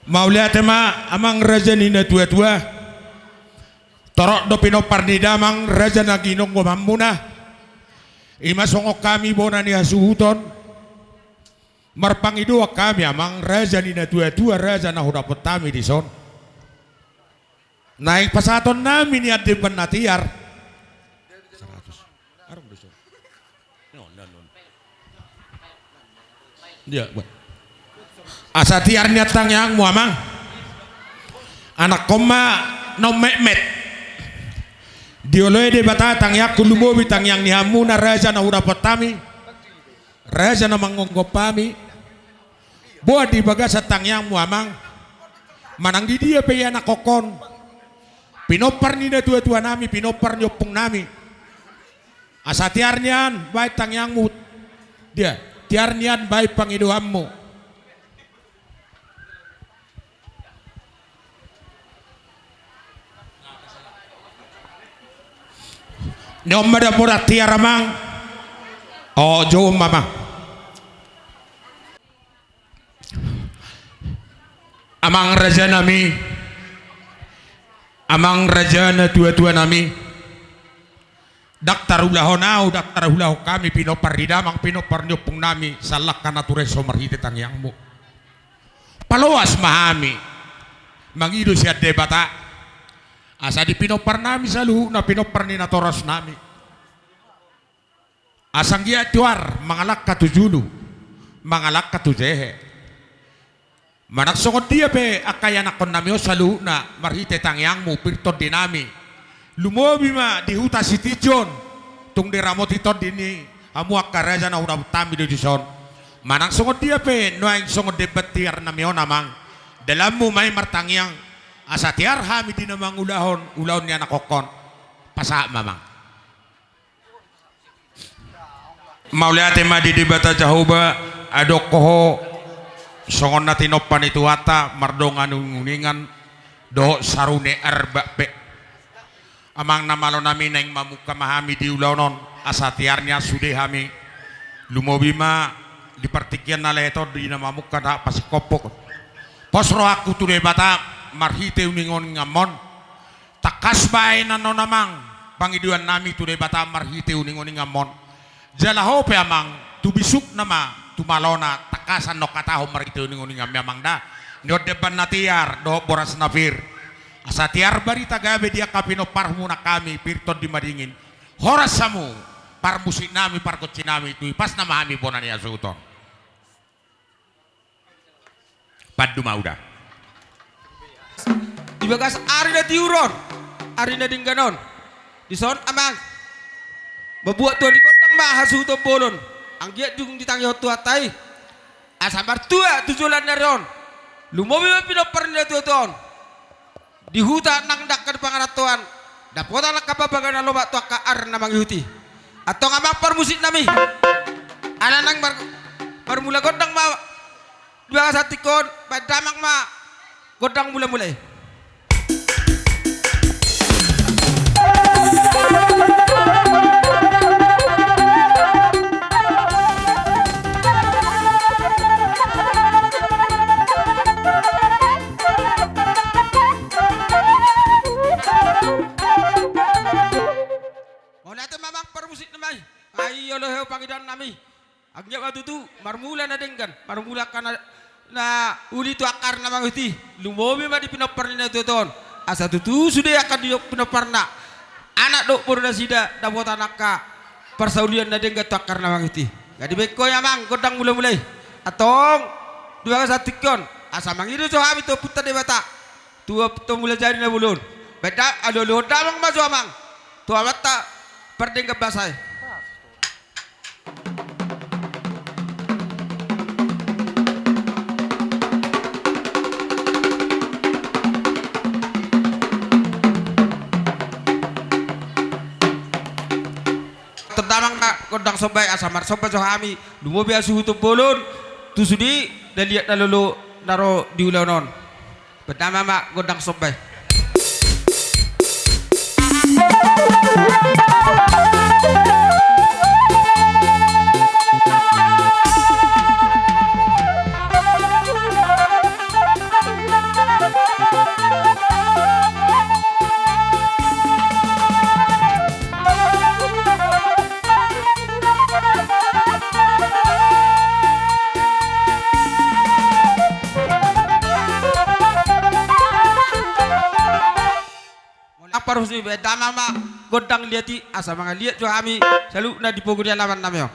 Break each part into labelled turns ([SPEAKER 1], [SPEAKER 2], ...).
[SPEAKER 1] Maulia tema amang raja nina tua-tua torok do pinoparnida amang raja naginong gomamuna ima songok kami bona ni hasuhuton marpangido kami amang raja nina tua-tua raja na hudapot kami di son naik pasaton namin ni adepan natiar 100 arong di son dia asa tiar nyatang yang muamang anak koma no memet dioloy de batatang ya kulumo bitang yang nihamuna raja na hurapotami raja na mangonggopami buat di bagas tang yang muamang manang di dia pe anak kokon pinopar ni da tua-tua nami pinopar nyopung nami asa tiar nyan baik tang yang mut dia tiar nyan baik pangidohammu nomada pura tiara mang oh jauh mama amang raja nami amang raja na tua-tua nami daktar ulahonau daktar ulah kami pinopar hidamang pinopar nyopung nami salak kana ture somarhite tangyangmu paloas mahami mangido siya debata asa di pinopar nami salu na pinopar ni natoros nami asang gia tuar mangalak katujulu mangalak katujehe manak sokot dia pe akaya nakon nami o salu na marhite tangyangmu pirtod dinami lumobi ma di huta sitijon tung diramot itod dini amu akaraja na udah tami di son manak sokot dia pe noaing sokot debat tiar nami o namang dalammu may martangyang asa tiar hami di namang ulahon niya nakokon pasa mamang mauliate ma di debata jahuba adok koho songon na tinopan itu hata mardongan uningan do sarune arba pe amang namalo namin ang mamuka mahami di ulahon asa tiarnya sude hami lumobi ma di partikyan na leto di namamuka na pasikopok posro aku tu debata marhite uningon ngamon takas bae nano namang pangiduan nami tu debata marhite uningon ngamon jalaho pe amang tubisuk nama tumalona takasan no kataho marhite uningon ngamang da no depan natiar do boras nafir asa tiar barita gabe dia kapino parmu na kami pirton di madingin horas samu parmusik nami parkotsi nami tu pas nama kami bonani asuton padu mauda
[SPEAKER 2] di bagas arina tiuron arina dingganon di son amang babuat tuan di kotang mah hasuto bolon ang giat dung ditangyo tua tai asambar tua tujulan naron lumobi pinopar ni tuon di huta nang dakkan pangaratuan dapota lang kababagan na loba tua kaar na manghuti atau ngamang parmusik nami ana nang marmula godang ma di bagas atikon padamang ma godang mulai-mulai mau natin mamang permusik namay ayo loh pangidan nami agnya waktu tu marmula na denggan marmula kana na uli tu akar na manguti lumobi ma di pinopar ni tuton asa tu sudah akan di pinopar na anak dok purna sida dapot anak ka persaulian na denggan tu akar na manguti gadi beko ya mang godang mulai-mulai atong dua satikon asa mangido so hami tu putar de bata tu mulai jari na bulun beda ado lo damang ma so amang tu amata perdengga basai terdamang na kodang sobay asamar sobay so hami lumobi asu tu bolon tu sudi dan lihat lalu naro di ulanon pertama mak godang sobay parus ni beda mama godang liati asa mga liat jo kami selalu na dipoguri lawan namyo.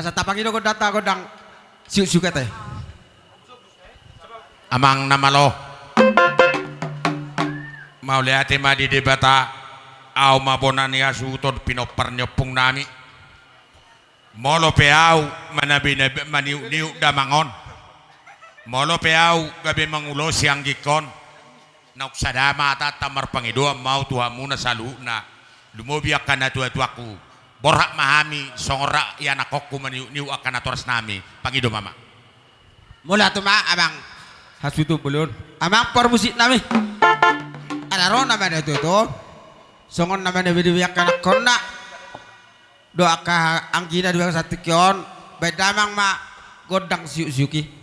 [SPEAKER 2] Asa tapang ino ko data ko dang siu-siu kete.
[SPEAKER 1] Amang namalo. Mauliate madi debata au mabona niya sutod pinoparnyopong nami. Molo peau manabi maniu damangon. Molo peau gabi mangulo siyang gikon. Nauksadama ata tamar pangidua mau tuha muna salu na lumobiak ka na tuwa-tuwaku. Borak mahami songora yan ako kumaniu akan atoras nami pangido mama.
[SPEAKER 2] Mula tuma abang hasutu belun. Amang permusik nami. Anaro naman itu songon naman na bidiyak kanak kona. Doa ka anggina dua satu kion. Bedamang ma godang siu-siuki.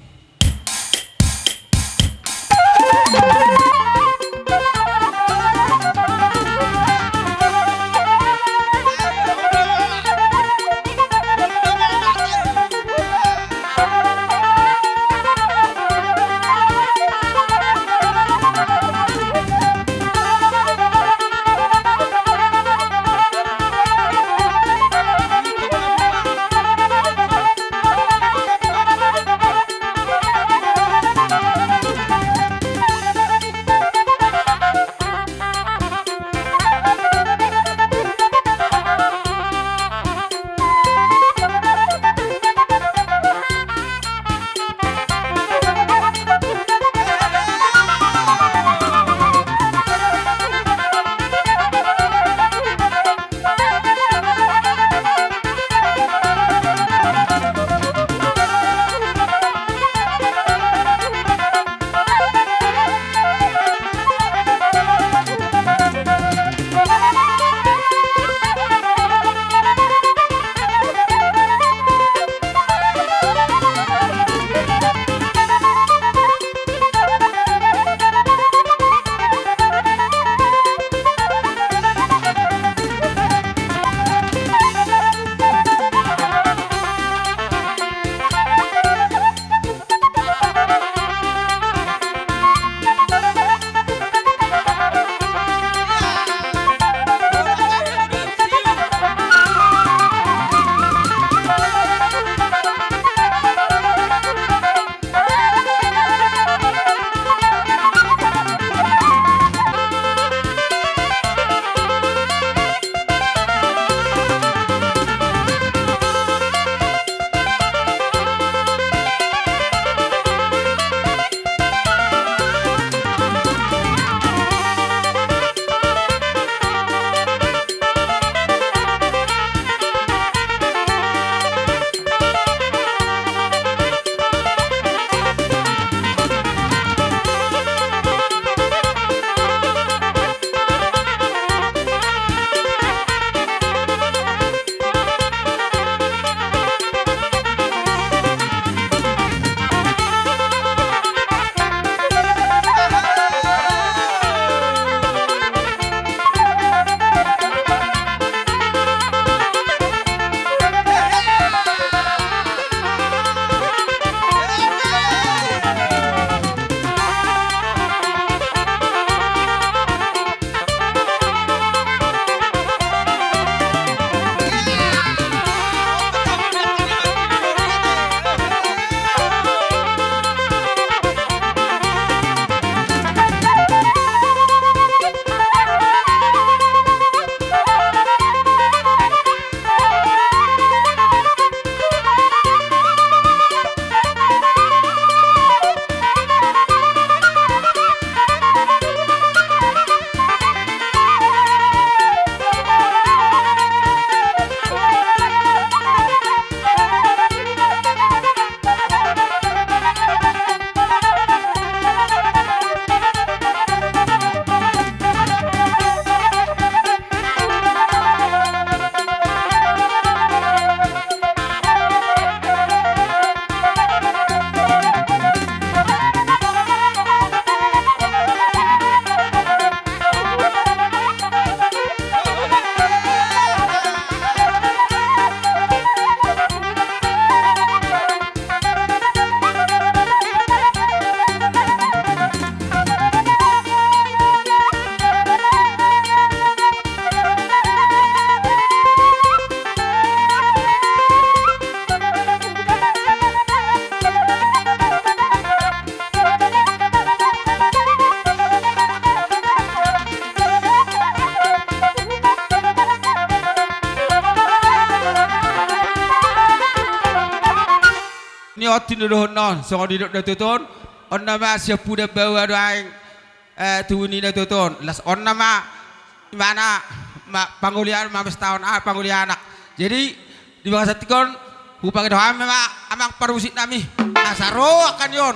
[SPEAKER 2] tinuduhon non so didok na tuton on nama siya puda bawa doang tuuni na tuton las on nama mana pangulian mas tahun pangulian anak jadi di bangsa tikon hupang doang amang parusit nami asaro akan yon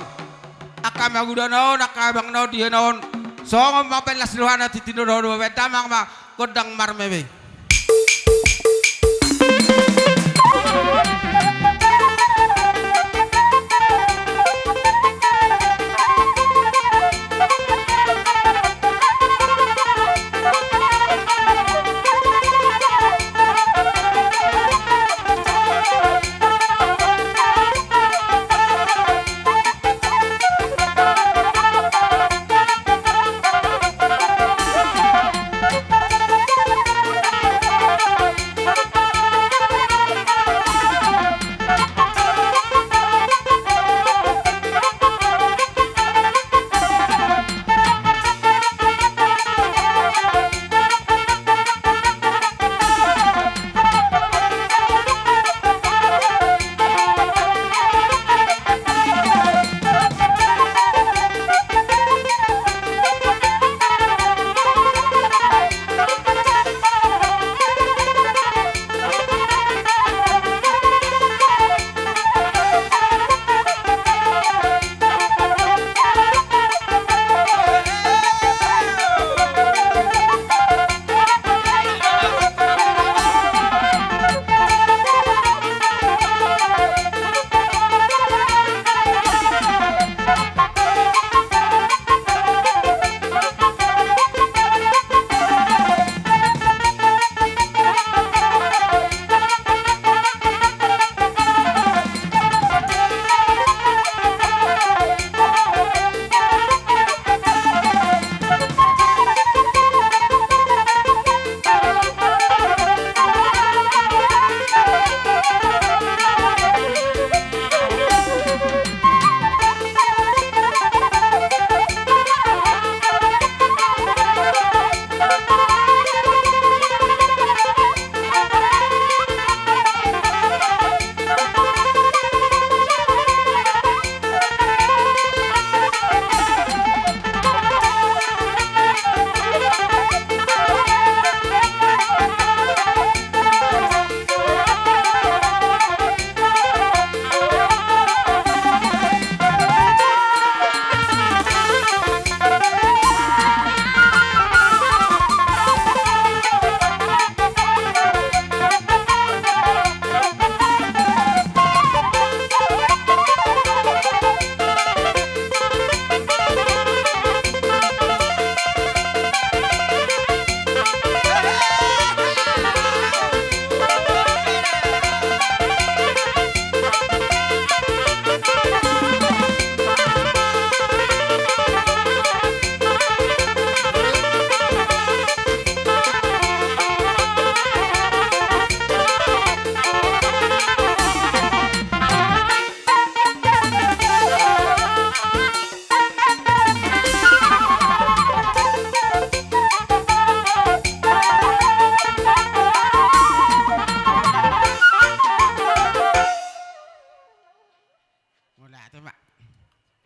[SPEAKER 2] akan magudanon akan bang no dia non so mapelas luhana tinuduhon tamang kodang marmebe.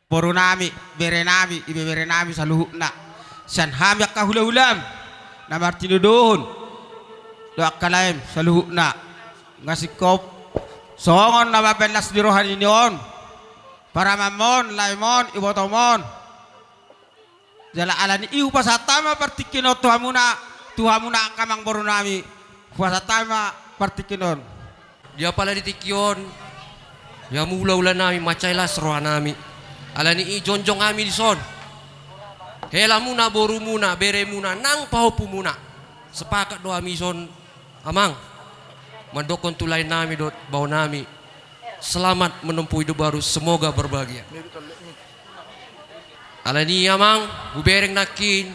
[SPEAKER 2] Porunami, berenami, ibe berenami saluhukna. San hamyak kahula-hulam. Na martinuduhon. Doak kalaim saluhukna. Ngasikop. Songon na mapelas dirohan inion. Para mamon, laimon, ibotomon. Jala alani iu pasatama partikino tuhamuna kamang porunami. Pasatama partikinon.
[SPEAKER 3] Dia pala ditikyon. Ya mula-ula nami macailas roha nami. Alani i jonjong kami di son. Hela muna boru muna bere muna nang pahopu muna. Sepakat doa mison amang. Mandokon tulai nami dot bau nami. Selamat menempuh hidup baru, semoga berbahagia. Alani amang ubereng nakin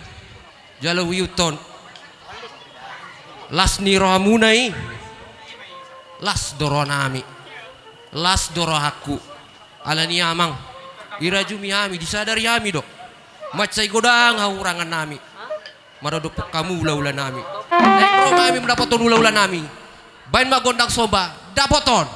[SPEAKER 3] jala wiyuton. Las ni roha munai. Las doro nami. Las doro aku. Alani amang iraju mihami disadari hami dok macai godang haurangan nami marodok kamu ula-ula nami ekro kami mendapaton ula-ula nami bain magondang soba dapaton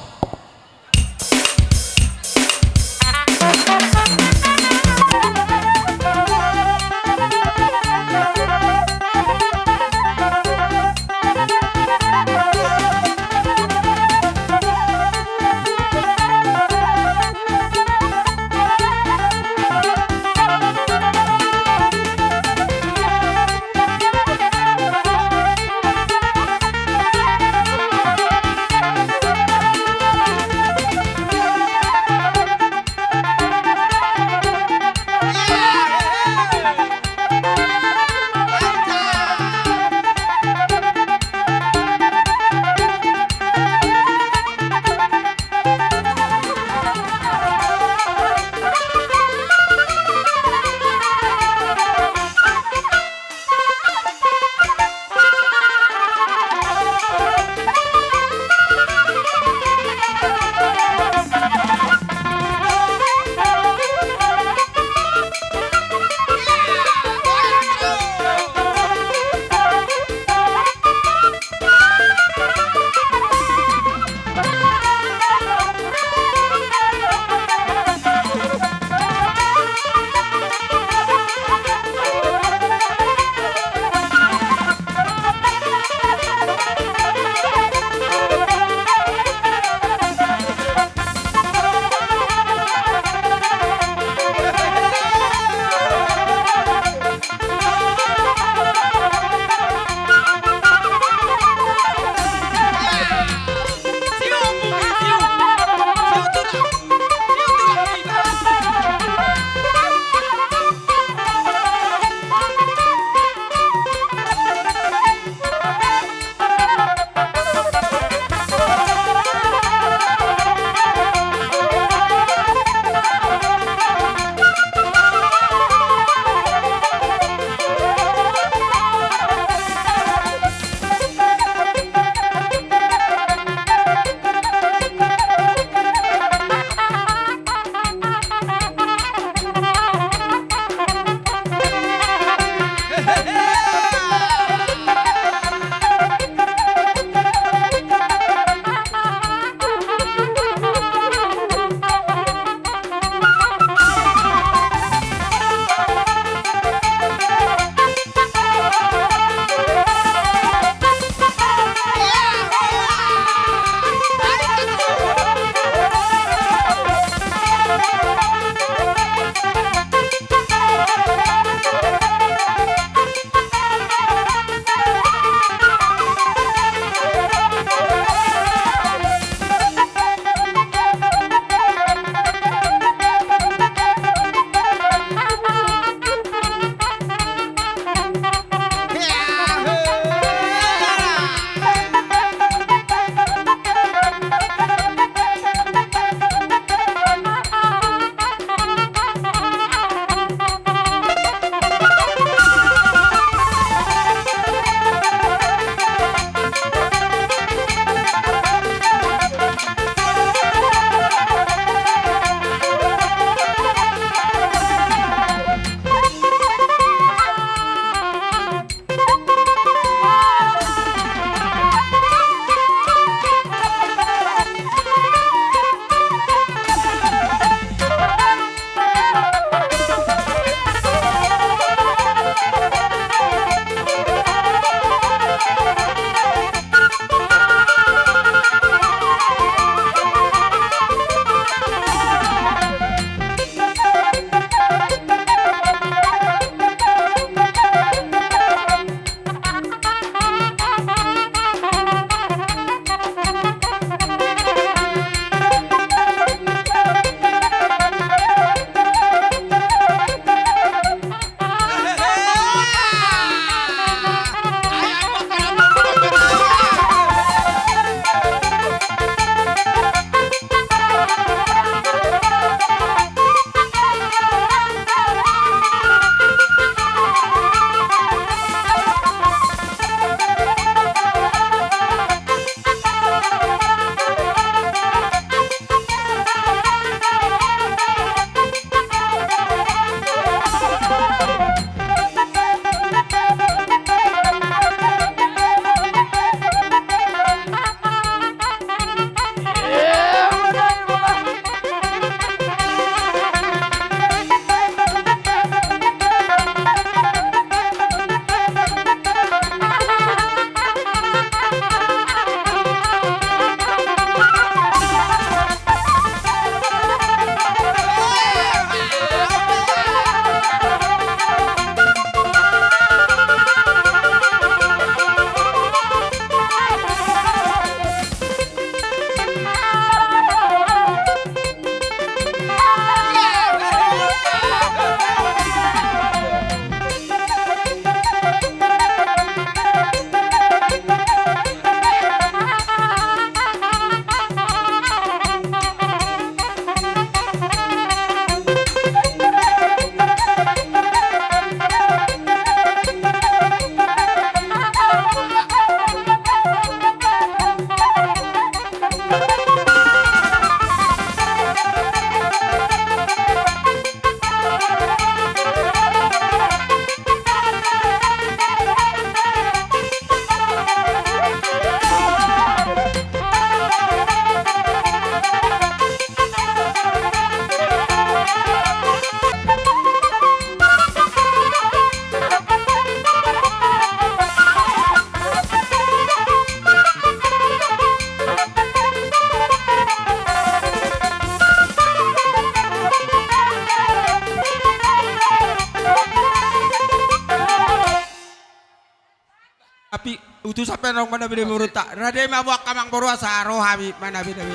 [SPEAKER 2] penong mana bini muruta. Radai mabuak kamang borua saro hami mana bini.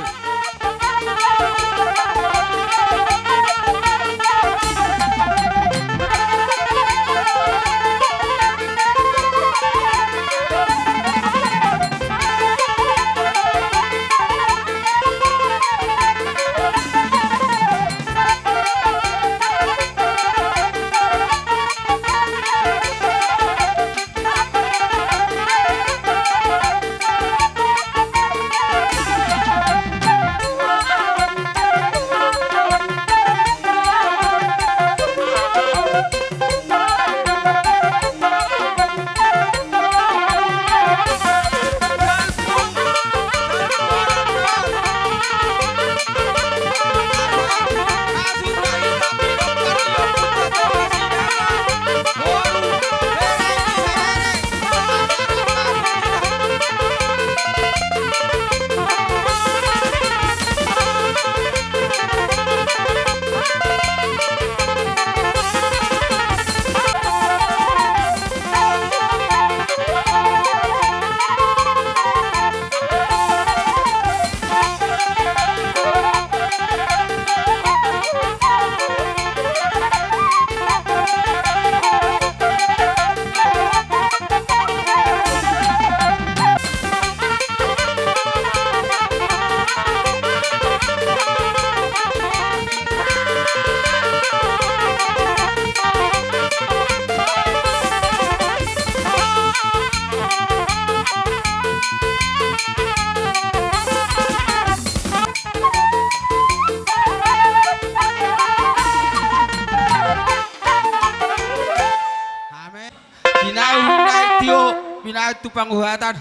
[SPEAKER 2] Bina itu panghuatan.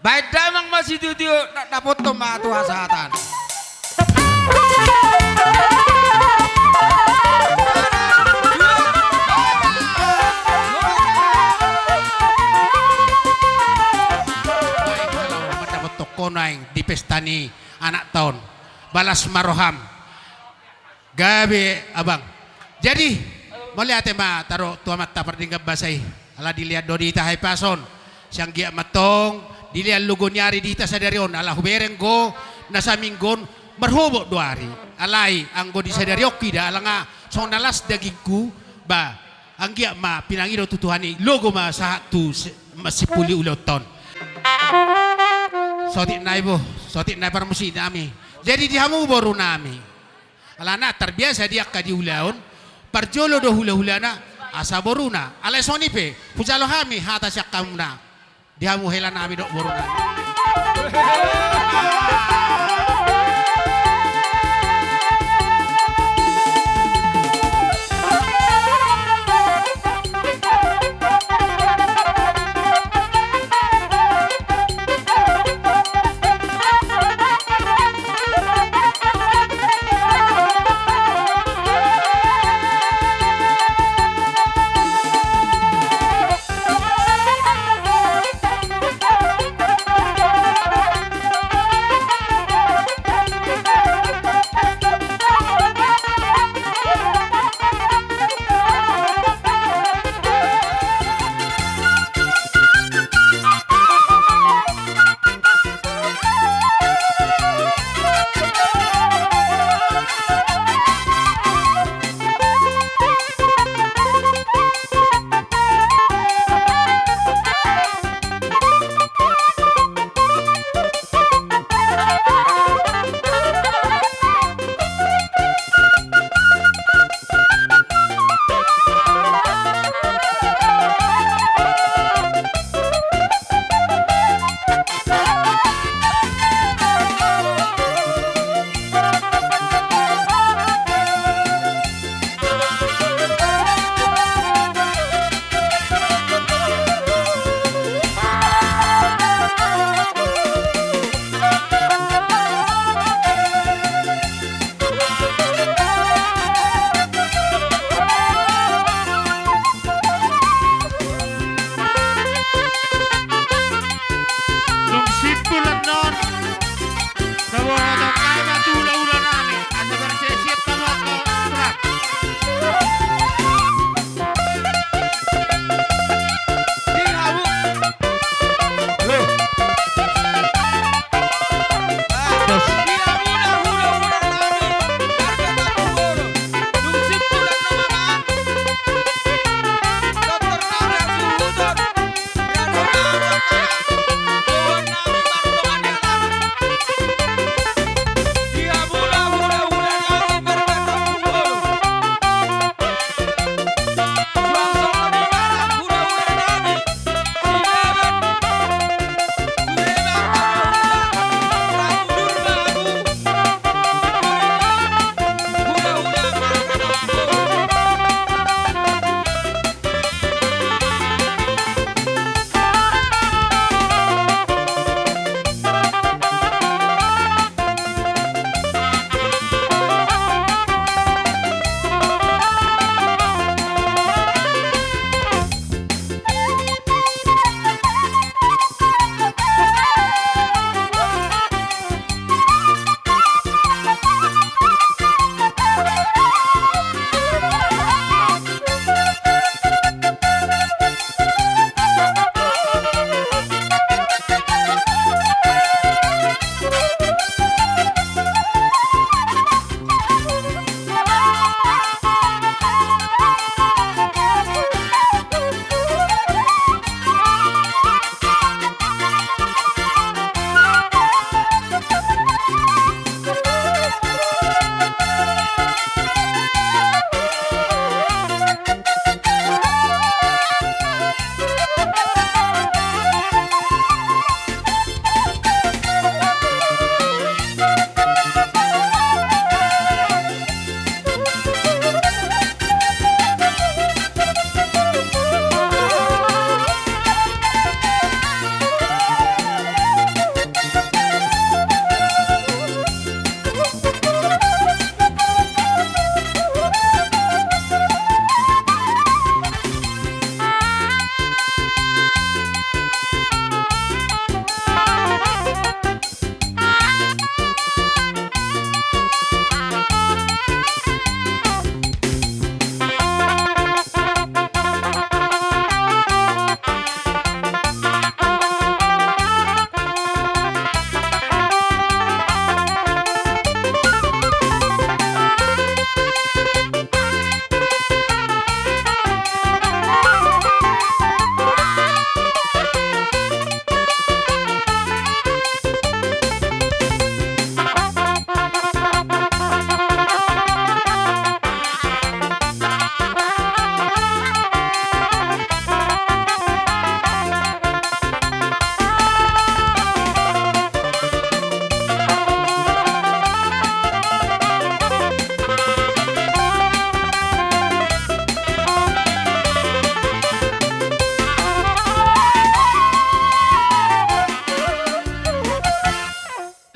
[SPEAKER 2] Baik damang masih itu nak dapat tomat tu hasatan. Mendapat toko naing di pesta ni anak tahun balas maroham gabe abang. Jadi melihat tema taruh tua mata perdinggap basai. Ala dilihat dodi tahai pason siyang giya matong dilihat lugo nyari dita sa darion ala hubereng go nasa minggon berhubok duari alai anggo di sa darioki da ala nga so nalas dagingku ba ang giya ma pinangido tutuhani logo ma sa tu masipuli uloton sotik na ibo sotik na parmusi nami jadi dihamu boru nami ala na terbiasa dia kadi ulaon parjolo do hula-hula na asa boruna alai sonipe pujalo hami hata syak kamuna dihamu hela nami dok boruna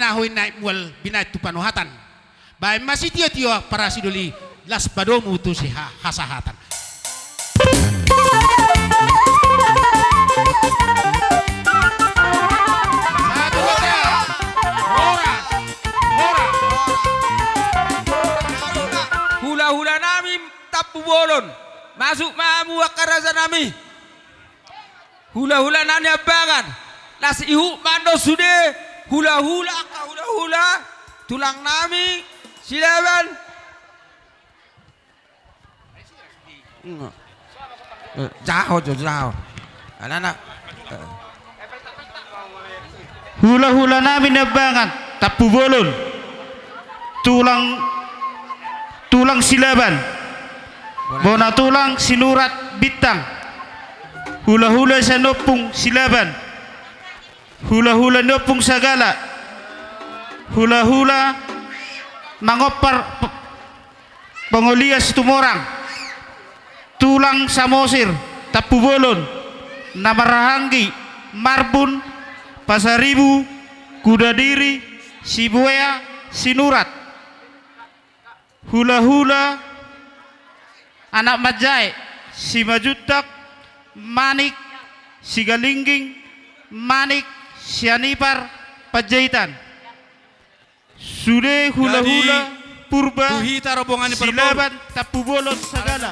[SPEAKER 4] nahoy na mual binay tu panuhatan. Bay masih tio para siduli las badomu tu si hasahatan. Satu hotel.
[SPEAKER 2] Hula-hula namin tapu bolon. Masuk mamu akaraza nami. Hula-hula nani abangan. Las ihu mando sude. Hula-hula ka hula-hula. Tulang nami. Silaban. Jauh. Anak-anak.
[SPEAKER 5] Hula-hula namin nabangan, tapu bolon, tulang silaban, bona tulang sinurat bintang, hula-hula sa nopung silaban, hula-hula nopung sagala, hula-hula mangopar pangolias tumorang, tulang samosir, tapu bolon, namarahanggi, marbun, pasaribu, kuda diri, sibuaya, sinurat, hula-hula, anak majai, si majutak, manik, si galingging, manik, si anipar, pajahitan. Sude hula-hula, purba,
[SPEAKER 4] Tuhita rombongan ni Perbol.
[SPEAKER 5] silaban, tapu bolon segala.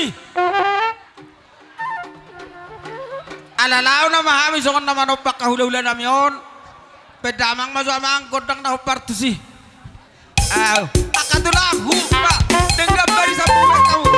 [SPEAKER 2] nami. Alalao na mahami songon naman opak kahula-hula nami on. Pedamang masamang kodang na opartusi. Akatulang hupa dengan bari sa buhay kamu.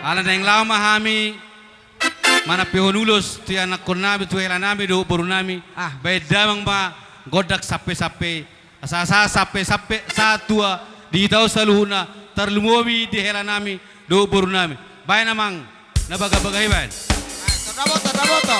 [SPEAKER 4] Ala na yung lama hami, mana pihonulos, tu anak ko namin, tu hela namin, do buru namin, bay damang ba, godak sape-sape, asa sape-sape, sa tua, di tahu saluhuna, terlumomi di hela namin, do buru namin. Bay namang, nabaga-bagay ba?
[SPEAKER 2] Tadaboto.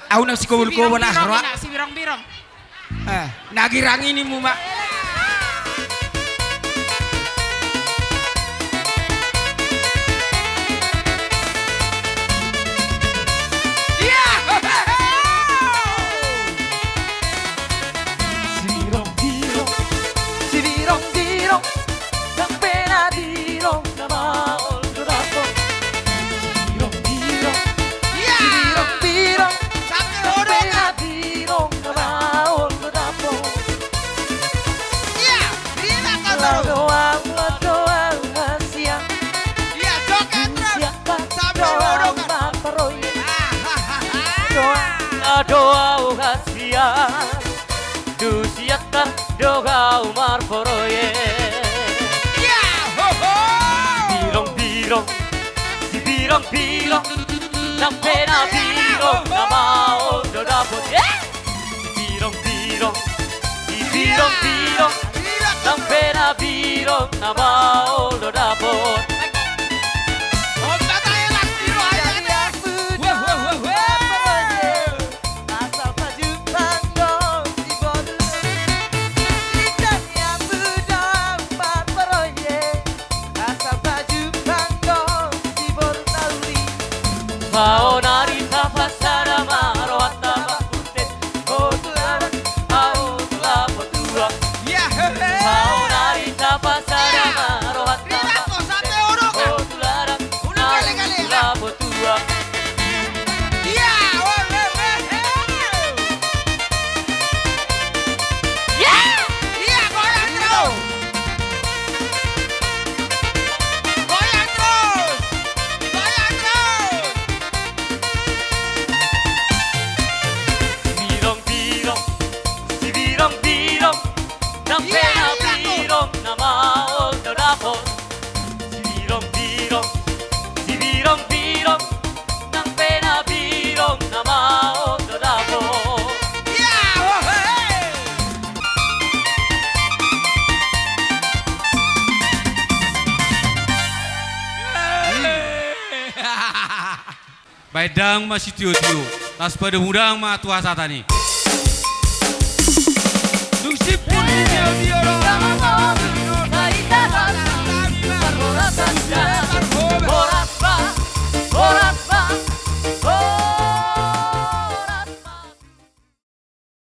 [SPEAKER 2] Aku nang si kubul-kubul lah,
[SPEAKER 5] Birong-birong
[SPEAKER 2] roa.
[SPEAKER 5] ina, si birong-birong.
[SPEAKER 2] Nagirang ini mo mak.
[SPEAKER 6] Si birong birong, ng pena birong na mauldo na po. Si birong birong, ng pena birong na mauldo na po. Ladoang hasia, siapa doang maparoy. Ladoang hasia, du siapa doang maparoy. Birong-birong, si birong-birong, ng pena birong na mauldo na po. Si birong-birong, si birong-birong, ng pena birong na mauldo na po. Asal pajutan dong si bodoh. Lidahnya budang paparoye. Asal pajutan dong si bodoh tauri. Mau narita pasara marwata bakutet. Botulara, autula botua. Mau narita pasara marwata bakutet. Botulara, autula botua. Birong-birong, si birong-birong, ng pena birong na mauldo na po. Si birong-birong, si birong-birong, ng pena birong na mauldo na po.
[SPEAKER 4] Baidang masih tio-tio. Tas pada mudang ma tua satani.
[SPEAKER 2] Nung sipon ni Dio Dio.